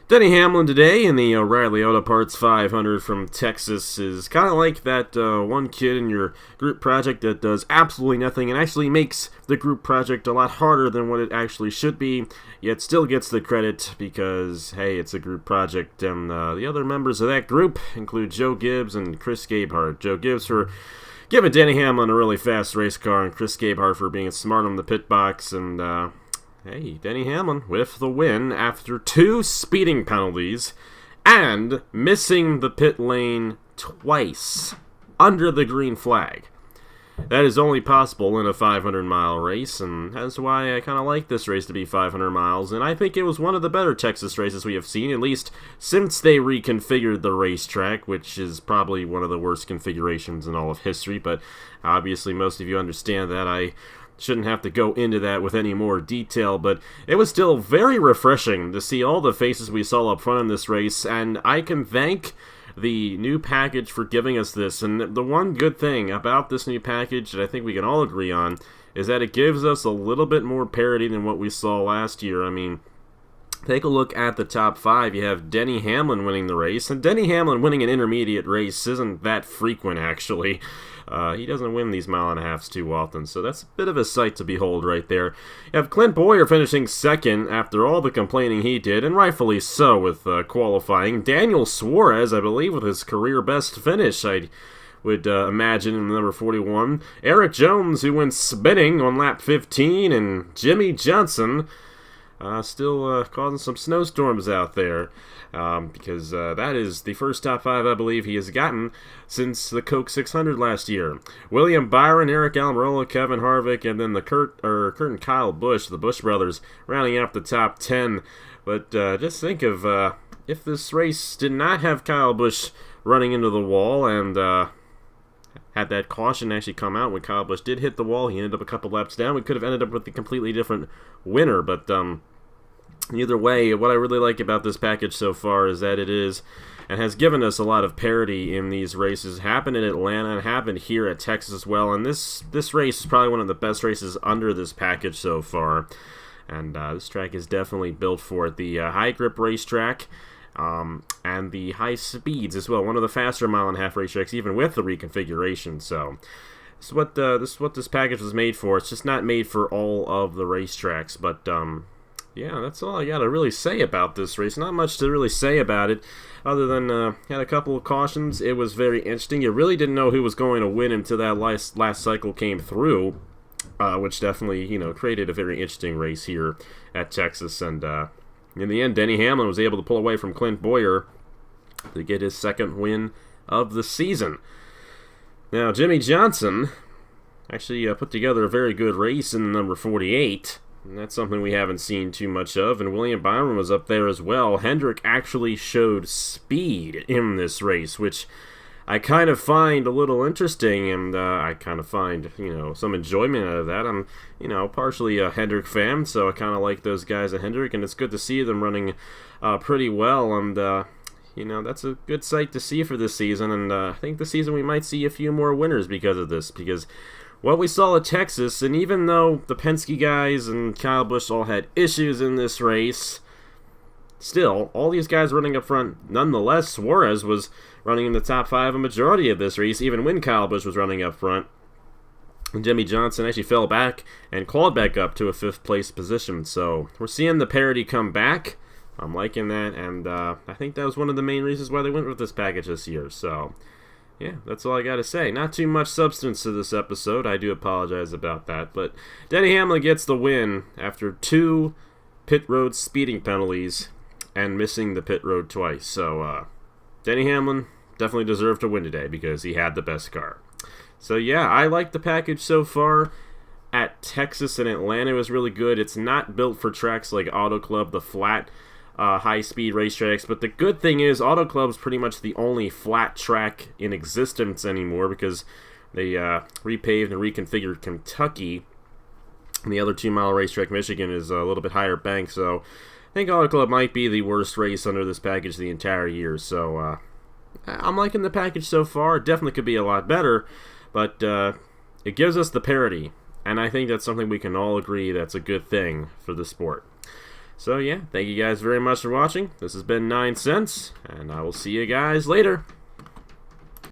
Denny Hamlin today in the O'Reilly Auto Parts 500 from Texas is kind of like that one kid in your group project that does absolutely nothing and actually makes the group project a lot harder than what it actually should be, yet still gets the credit because, hey, it's a group project. And the other members of that group include Joe Gibbs and Chris Gabehart. Joe Gibbs for giving Denny Hamlin a really fast race car, and Chris Gabehart for being smart on the pit box, and hey, Denny Hamlin with the win after 2 speeding penalties and missing the pit lane twice under the green flag. That is only possible in a 500-mile race, and that's why I kind of like this race to be 500 miles, and I think it was one of the better Texas races we have seen, at least since they reconfigured the racetrack, which is probably one of the worst configurations in all of history, but obviously most of you understand that. I shouldn't have to go into that with any more detail, but it was still very refreshing to see all the faces we saw up front in this race, and I can thank the new package for giving us this. And the one good thing about this new package that I think we can all agree on is that it gives us a little bit more parity than what we saw last year. I mean, take a look at the top 5. You have Denny Hamlin winning the race, and Denny Hamlin winning an intermediate race isn't that frequent, actually. He doesn't win these mile-and-a-halves too often, so that's a bit of a sight to behold right there. You have Clint Bowyer finishing second after all the complaining he did, and rightfully so with qualifying. Daniel Suarez, I believe, with his career-best finish, I would imagine, in number 41. Eric Jones, who went spinning on lap 15, and Jimmy Johnson still causing some snowstorms out there, because that is the first top 5 I believe he has gotten since the Coke 600 last year. William Byron, Eric Almirola, Kevin Harvick, and then the Kurt and Kyle Busch, the Busch brothers, rounding out the top 10. But just think of if this race did not have Kyle Busch running into the wall and had that caution actually come out when Kyle Busch did hit the wall. He ended up a couple laps down. We could have ended up with a completely different winner, but either way, what I really like about this package so far is that it is and has given us a lot of parity in these races. Happened in Atlanta and happened here at Texas as well, and this race is probably one of the best races under this package so far. And this track is definitely built for it. The high grip racetrack, and the high speeds as well. One of the faster mile-and-a-half racetracks, even with the reconfiguration. So this is what this package was made for. It's just not made for all of the racetracks. But yeah, that's all I got to really say about this race. Not much to really say about it, other than had a couple of cautions. It was very interesting. You really didn't know who was going to win until that last cycle came through, which definitely created a very interesting race here at Texas. And in the end, Denny Hamlin was able to pull away from Clint Bowyer to get his second win of the season. Now, Jimmy Johnson actually put together a very good race in the number 48, and that's something we haven't seen too much of, and William Byron was up there as well. Hendrick actually showed speed in this race, which I kind of find a little interesting, and I kind of find, some enjoyment out of that. I'm, partially a Hendrick fan, so I kind of like those guys at Hendrick, and it's good to see them running pretty well, and, that's a good sight to see for this season, and I think this season we might see a few more winners because of this, because what we saw at Texas, and even though the Penske guys and Kyle Busch all had issues in this race, still, all these guys running up front, nonetheless, Suarez was running in the top 5 a majority of this race, even when Kyle Busch was running up front. And Jimmy Johnson actually fell back and clawed back up to a 5th place position. So we're seeing the parity come back. I'm liking that, and I think that was one of the main reasons why they went with this package this year. So yeah, that's all I got to say. Not too much substance to this episode. I do apologize about that. But Denny Hamlin gets the win after 2 pit road speeding penalties and missing the pit road twice. So Denny Hamlin definitely deserved to win today because he had the best car. So yeah, I like the package so far. At Texas and Atlanta, it was really good. It's not built for tracks like Auto Club, the flat high-speed racetracks, but the good thing is Auto Club's pretty much the only flat track in existence anymore because they repaved and reconfigured Kentucky, and the other 2-mile racetrack, Michigan, is a little bit higher bank, so I think Auto Club might be the worst race under this package the entire year. So I'm liking the package so far. It definitely could be a lot better, but it gives us the parity, and I think that's something we can all agree that's a good thing for the sport. So yeah, thank you guys very much for watching. This has been 9 Cents, and I will see you guys later.